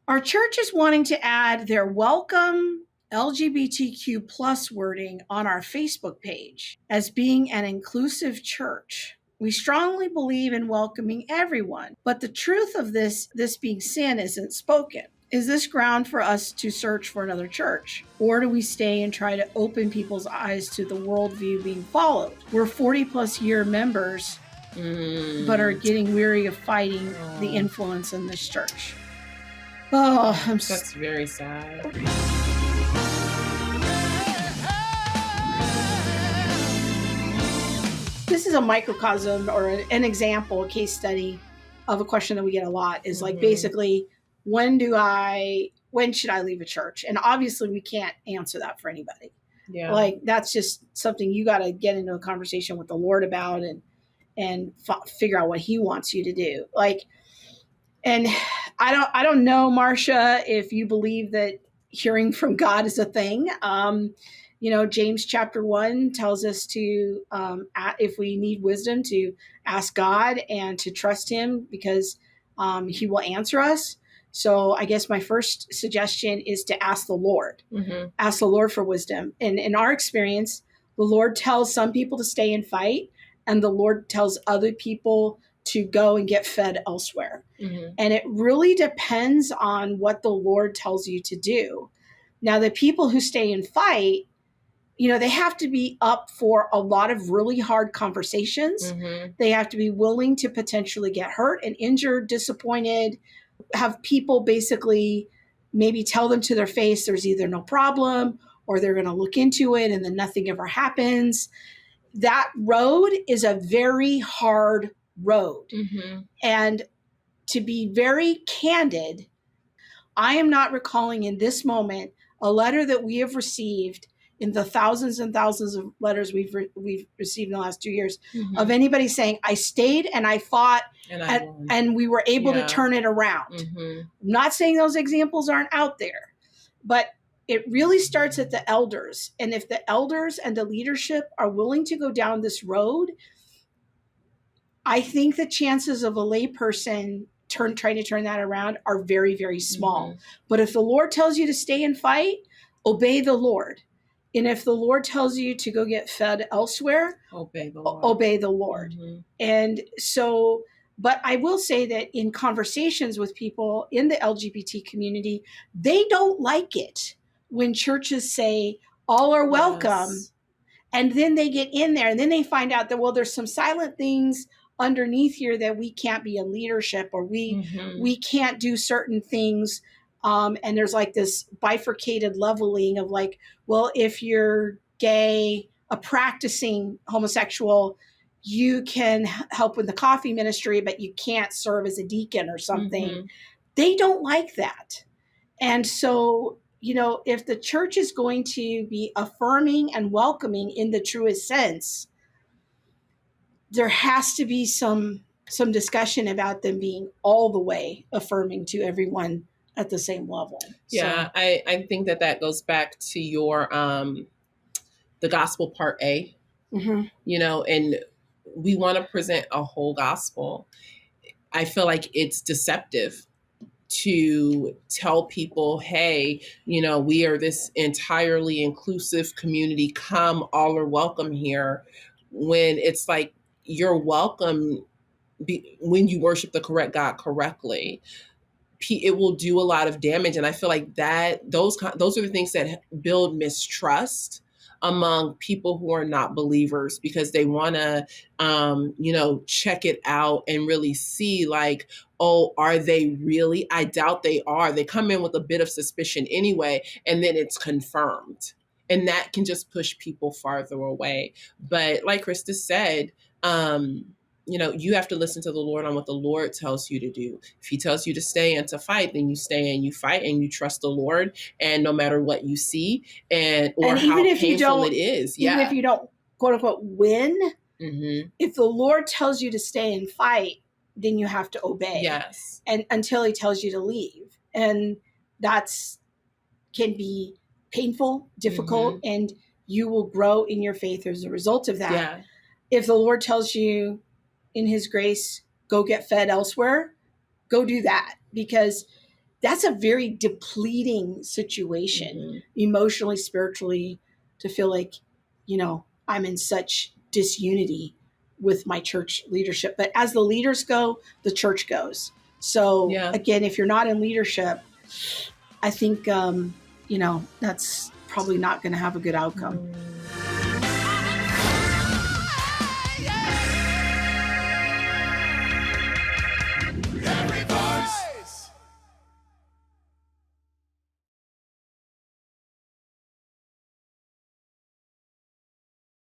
Our church is wanting to add their welcome LGBTQ plus wording on our Facebook page as being an inclusive church. We strongly believe in welcoming everyone, but the truth of this being sin isn't spoken. Is this ground for us to search for another church? Or do we stay and try to open people's eyes to the worldview being followed? We're 40 plus year members, but are getting weary of fighting the influence in this church. Oh, That's very sad. This is a microcosm or an example, a case study of a question that we get a lot is like basically, when should I leave a church? And obviously we can't answer that for anybody. Yeah. Like that's just something you got to get into a conversation with the Lord about and figure out what he wants you to do. Like, and I don't know, Marcia, if you believe that hearing from God is a thing. James chapter 1 tells us to, if we need wisdom, to ask God and to trust him because he will answer us. So I guess my first suggestion is to ask the Lord. Ask the Lord for wisdom. And in our experience, the Lord tells some people to stay and fight, and the Lord tells other people to go and get fed elsewhere. And it really depends on what the Lord tells you to do. Now, the people who stay and fight, they have to be up for a lot of really hard conversations. They have to be willing to potentially get hurt and injured, disappointed, have people basically maybe tell them to their face there's either no problem or they're going to look into it and then nothing ever happens. That road is a very hard road. And to be very candid, I am not recalling in this moment a letter that we have received in the thousands and thousands of letters we've received in the last 2 years of anybody saying, I stayed and I fought and we were able to turn it around. I'm not saying those examples aren't out there, but it really starts at the elders. And if the elders and the leadership are willing to go down this road, I think the chances of a layperson trying to turn that around are very, very small. But if the Lord tells you to stay and fight, obey the Lord. And if the Lord tells you to go get fed elsewhere, obey the Lord. And so, but I will say that in conversations with people in the LGBT community, they don't like it when churches say all are welcome. And then they get in there and then they find out that, well, there's some silent things underneath here that we can't be in leadership or we can't do certain things. And there's like this bifurcated leveling of like, well, if you're gay, a practicing homosexual, you can help with the coffee ministry, but you can't serve as a deacon or something. They don't like that. And so, if the church is going to be affirming and welcoming in the truest sense, there has to be some discussion about them being all the way affirming to everyone at the same level. Yeah, so. I think that goes back to your the gospel part A, and we want to present a whole gospel. I feel like it's deceptive to tell people, hey, we are this entirely inclusive community. Come, all are welcome here. When it's like you're welcome when you worship the correct God correctly. It will do a lot of damage. And I feel like those are the things that build mistrust among people who are not believers because they want to, check it out and really see like, oh, are they really? I doubt they are. They come in with a bit of suspicion anyway, and then it's confirmed. And that can just push people farther away. But like Krista said, you have to listen to the Lord on what the Lord tells you to do. If he tells you to stay and to fight, then you stay and you fight and you trust the Lord. And no matter what you see or how painful it is. Even if you don't, quote unquote, win, if the Lord tells you to stay and fight, then you have to obey. Yes. And until he tells you to leave. And that's can be painful, difficult, and you will grow in your faith as a result of that. Yeah. If the Lord tells you in his grace, go get fed elsewhere, go do that. Because that's a very depleting situation, emotionally, spiritually, to feel like, I'm in such disunity with my church leadership. But as the leaders go, the church goes. So again, if you're not in leadership, I think, that's probably not going to have a good outcome.